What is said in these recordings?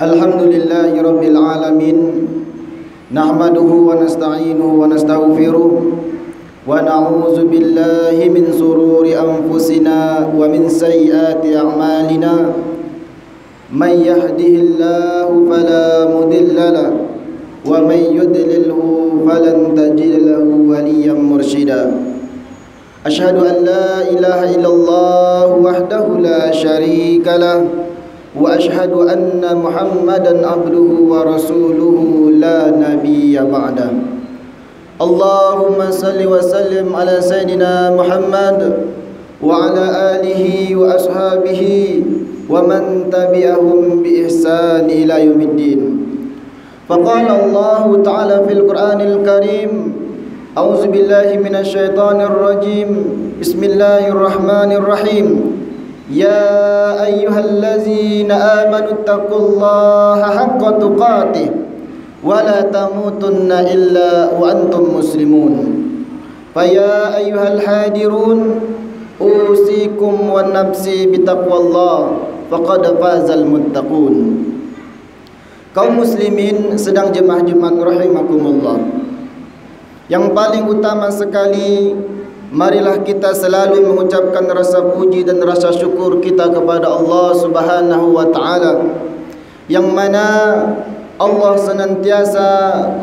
Alhamdulillahi Rabbil Alamin. Nahmaduhu wa nasta'inuhu wa nastaghfiruh wa na'udzu billahi min sururi anfusina wa min sayyiati a'malina. Man yahdihillahu fala mudilla lahu wa man yudlilhu falan tajida lahu waliyyan mursyida. Asyhadu an la ilaha illallah wahdahu la syarika lahu wa asyhadu anna Muhammadan abduhu wa rasuluhu la nabiyya ba'da. Allahumma salli wa sallim ala sayyidina Muhammad wa ala alihi wa ashabihi wa man tabi'ahum bi ihsan ila yaumiddin. Faqala Allah ta'ala fil Qur'anil Karim, a'udzu billahi minasy syaithanir rajim. Bismillahirrahmanirrahim. Ya ayyuhallazina amanu taqullaha haqqa tuqatih wa la tamutunna illa wa antum muslimun. Fa ya ayyuhal hadirun usikum wa nafsi bitaqwallah faqad fazal muttaqun. Kaum muslimin sedang jemaah Jumat rahimakumullah. Yang paling utama sekali, marilah kita selalu mengucapkan rasa puji dan rasa syukur kita kepada Allah Subhanahu wa ta'ala, yang mana Allah senantiasa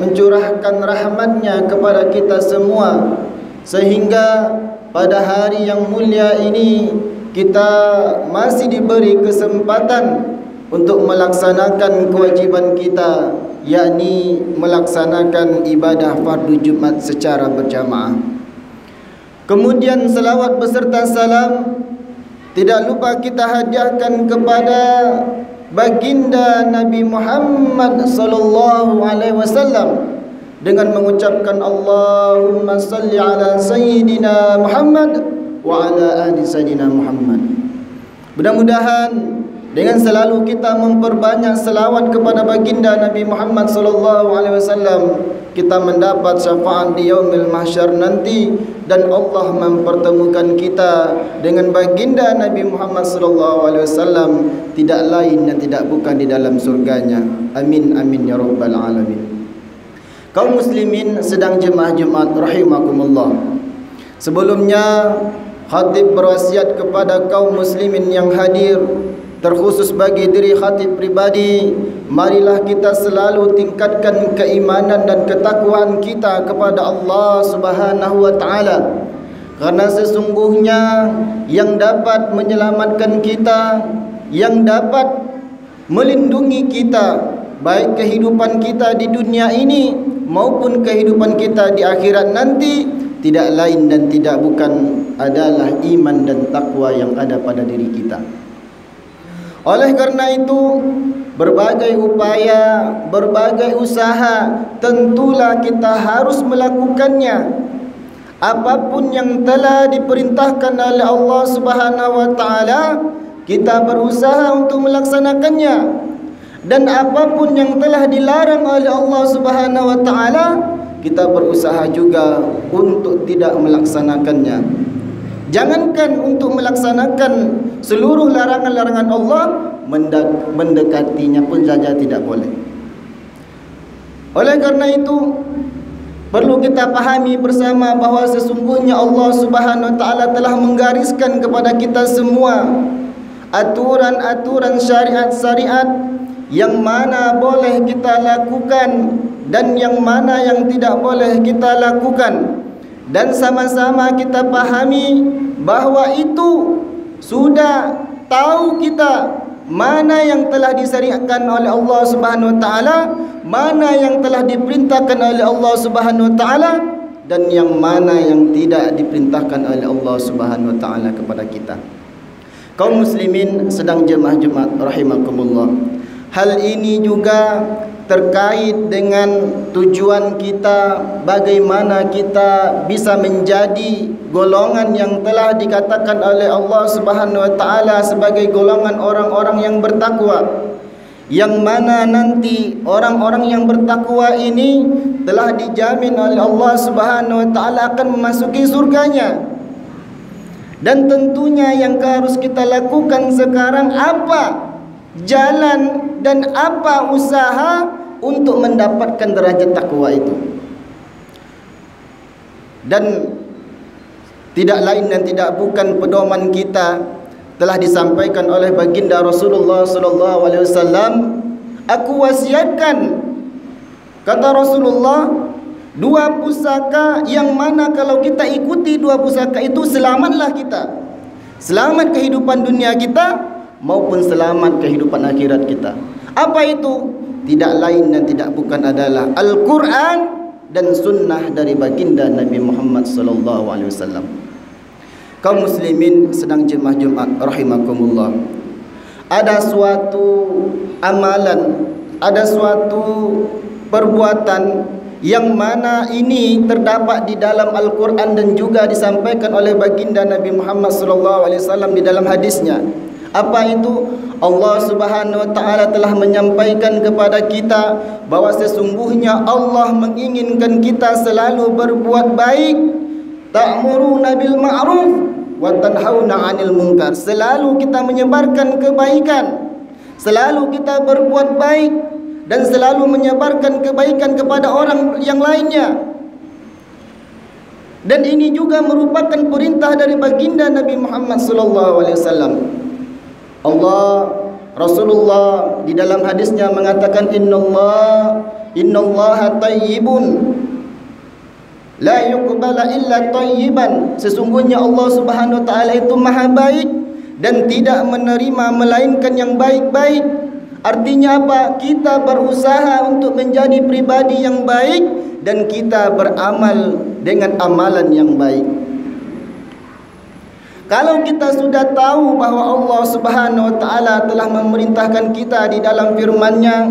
mencurahkan rahmatnya kepada kita semua, sehingga pada hari yang mulia ini kita masih diberi kesempatan untuk melaksanakan kewajiban kita, yakni melaksanakan ibadah fardu Jumat secara berjamaah. Kemudian selawat beserta salam tidak lupa kita hadiahkan kepada baginda Nabi Muhammad sallallahu alaihi wasallam dengan mengucapkan Allahumma salli ala sayyidina Muhammad wa ala ali sayyidina Muhammad. Mudah-mudahan dengan selalu kita memperbanyak selawat kepada baginda Nabi Muhammad sallallahu alaihi wasallam, kita mendapat syafaat di yaumil mahsyar nanti, dan Allah mempertemukan kita dengan baginda Nabi Muhammad sallallahu alaihi wasallam tidak lain dan tidak bukan di dalam surganya. Amin amin ya rabbal alamin. Kaum muslimin sedang jemaah Jumat rahimakumullah. Sebelumnya khatib berwasiat kepada kaum muslimin yang hadir, terkhusus bagi diri khatib pribadi, marilah kita selalu tingkatkan keimanan dan ketakwaan kita kepada Allah Subhanahu wa ta'ala. Karena sesungguhnya yang dapat menyelamatkan kita, yang dapat melindungi kita, baik kehidupan kita di dunia ini maupun kehidupan kita di akhirat nanti, tidak lain dan tidak bukan adalah iman dan takwa yang ada pada diri kita. Oleh karena itu, berbagai upaya, berbagai usaha tentulah kita harus melakukannya. Apapun yang telah diperintahkan oleh Allah Subhanahu wa ta'ala, kita berusaha untuk melaksanakannya. Dan apapun yang telah dilarang oleh Allah Subhanahu wa ta'ala, kita berusaha juga untuk tidak melaksanakannya. Jangankan untuk melaksanakan seluruh larangan-larangan Allah, mendekatinya pun saja tidak boleh. Oleh karena itu, perlu kita pahami bersama bahawa sesungguhnya Allah Subhanahu wa ta'ala telah menggariskan kepada kita semua aturan-aturan syariat-syariat yang mana boleh kita lakukan dan yang mana yang tidak boleh kita lakukan. Dan sama-sama kita pahami bahawa itu sudah tahu kita mana yang telah disyariatkan oleh Allah Subhanahu wa ta'ala, mana yang telah diperintahkan oleh Allah Subhanahu wa ta'ala, dan yang mana yang tidak diperintahkan oleh Allah Subhanahu wa ta'ala kepada kita. Kaum muslimin sedang jemaah Jumat rahimakumullah. Hal ini juga terkait dengan tujuan kita, bagaimana kita bisa menjadi golongan yang telah dikatakan oleh Allah Subhanahu wa ta'ala sebagai golongan orang-orang yang bertakwa, yang mana nanti orang-orang yang bertakwa ini telah dijamin oleh Allah Subhanahu wa ta'ala akan memasuki surganya. Dan tentunya yang harus kita lakukan sekarang apa? jalan dan apa usaha untuk mendapatkan derajat takwa itu. Dan tidak lain dan tidak bukan pedoman kita telah disampaikan oleh baginda Rasulullah sallallahu alaihi wasallam, aku wasiatkan, kata Rasulullah, dua pusaka yang mana kalau kita ikuti dua pusaka itu, selamatlah kita. Selamat kehidupan dunia kita maupun selamat kehidupan akhirat kita. Apa itu? Tidak lain dan tidak bukan adalah Al-Quran dan sunnah dari baginda Nabi Muhammad sallallahu alaihi wasallam. Kaum muslimin sedang jemaah Jumat rahimakumullah, ada suatu amalan, ada suatu perbuatan yang mana ini terdapat di dalam Al-Quran dan juga disampaikan oleh baginda Nabi Muhammad sallallahu alaihi wasallam di dalam hadisnya. Apa itu? Allah Subhanahu wa taala telah menyampaikan kepada kita bahwa sesungguhnya Allah menginginkan kita selalu berbuat baik, ta'muruna bil ma'ruf wa tanhauna 'anil munkar. Selalu kita menyebarkan kebaikan, selalu kita berbuat baik dan selalu menyebarkan kebaikan kepada orang yang lainnya. Dan ini juga merupakan perintah dari baginda Nabi Muhammad sallallahu alaihi wasallam. Rasulullah di dalam hadisnya mengatakan, innallaha tayyibun la yuqbala illa tayyiban. Sesungguhnya Allah Subhanahu wa taala itu maha baik dan tidak menerima melainkan yang baik-baik. Artinya apa? Kita berusaha untuk menjadi pribadi yang baik dan kita beramal dengan amalan yang baik. Kalau kita sudah tahu bahwa Allah Subhanahu wa taala telah memerintahkan kita di dalam firman-Nya,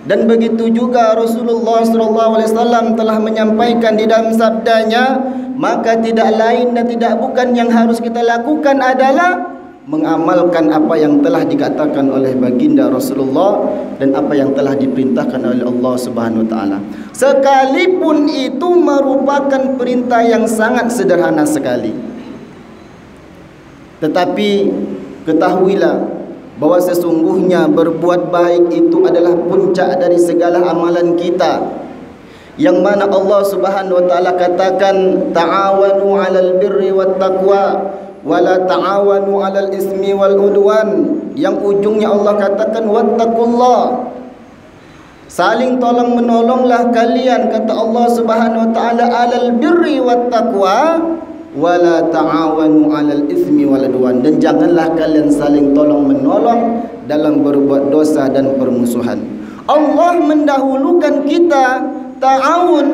dan begitu juga Rasulullah sallallahu alaihi wasallam telah menyampaikan di dalam sabdanya, maka tidak lain dan tidak bukan yang harus kita lakukan adalah mengamalkan apa yang telah dikatakan oleh baginda Rasulullah dan apa yang telah diperintahkan oleh Allah Subhanahu wa taala. Sekalipun itu merupakan perintah yang sangat sederhana sekali. Tetapi ketahuilah bahwa sesungguhnya berbuat baik itu adalah puncak dari segala amalan kita, yang mana Allah Subhanahu wa taala katakan, ta'awanu 'alal birri wat taqwa wa la ta'awanu 'alal ismi wal udwan, yang ujungnya Allah katakan wattaqullah. Saling tolong menolonglah kalian, kata Allah Subhanahu wa taala, 'alal birri wat taqwa wala ta'awanu 'alal itsmi wal 'udwan, dan janganlah kalian saling tolong menolong dalam berbuat dosa dan permusuhan. Allah mendahulukan kita ta'awun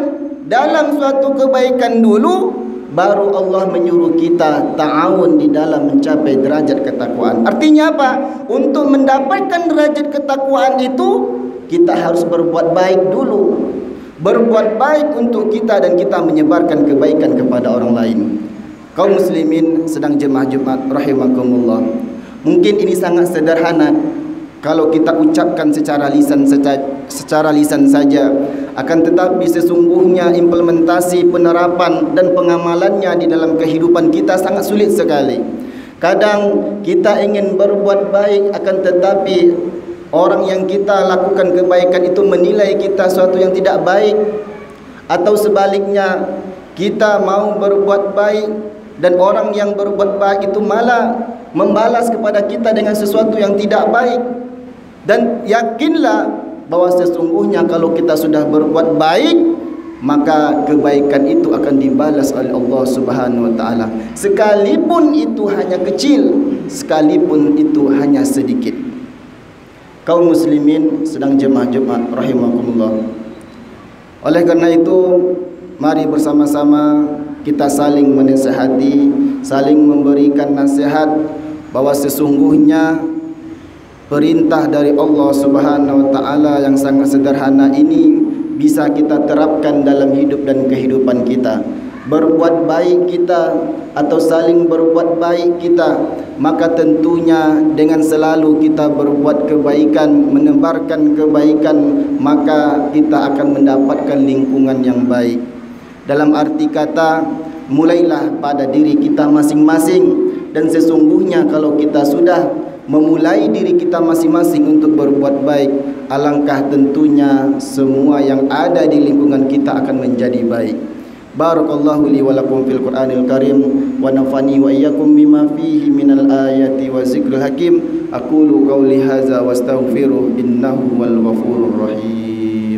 dalam suatu kebaikan dulu, baru Allah menyuruh kita ta'awun di dalam mencapai derajat ketakwaan. Artinya apa? Untuk mendapatkan derajat ketakwaan itu kita harus berbuat baik dulu. Berbuat baik untuk kita dan kita menyebarkan kebaikan kepada orang lain. Kaum muslimin sedang jemaah Jumat rahimakumullah, mungkin ini sangat sederhana kalau kita ucapkan secara lisan saja, akan tetapi sesungguhnya implementasi, penerapan dan pengamalannya di dalam kehidupan kita sangat sulit sekali. Kadang kita ingin berbuat baik, akan tetapi orang yang kita lakukan kebaikan itu menilai kita suatu yang tidak baik, atau sebaliknya kita mau berbuat baik dan orang yang berbuat baik itu malah membalas kepada kita dengan sesuatu yang tidak baik. Dan yakinlah bahwa sesungguhnya kalau kita sudah berbuat baik, maka kebaikan itu akan dibalas oleh Allah Subhanahu wa taala, sekalipun itu hanya kecil, sekalipun itu hanya sedikit. Kaum muslimin sedang jemaah Jumat rahimakumullah, oleh karena itu mari bersama-sama kita saling menasihati, saling memberikan nasihat bahwa sesungguhnya perintah dari Allah Subhanahu wa taala yang sangat sederhana ini bisa kita terapkan dalam hidup dan kehidupan kita. Berbuat baik kita atau saling berbuat baik kita, maka tentunya dengan selalu kita berbuat kebaikan, menebarkan kebaikan, maka kita akan mendapatkan lingkungan yang baik. Dalam arti kata, mulailah pada diri kita masing-masing, dan sesungguhnya kalau kita sudah memulai diri kita masing-masing untuk berbuat baik, alangkah tentunya semua yang ada di lingkungan kita akan menjadi baik. Barakallahu li wa lakum fil Qur'anil Karim wa nafani wa iyyakum bima fihi minal ayati wa zikril hakim. Aqulu qawli hadza wa astaghfiruh innahu wal ghafurur rahim.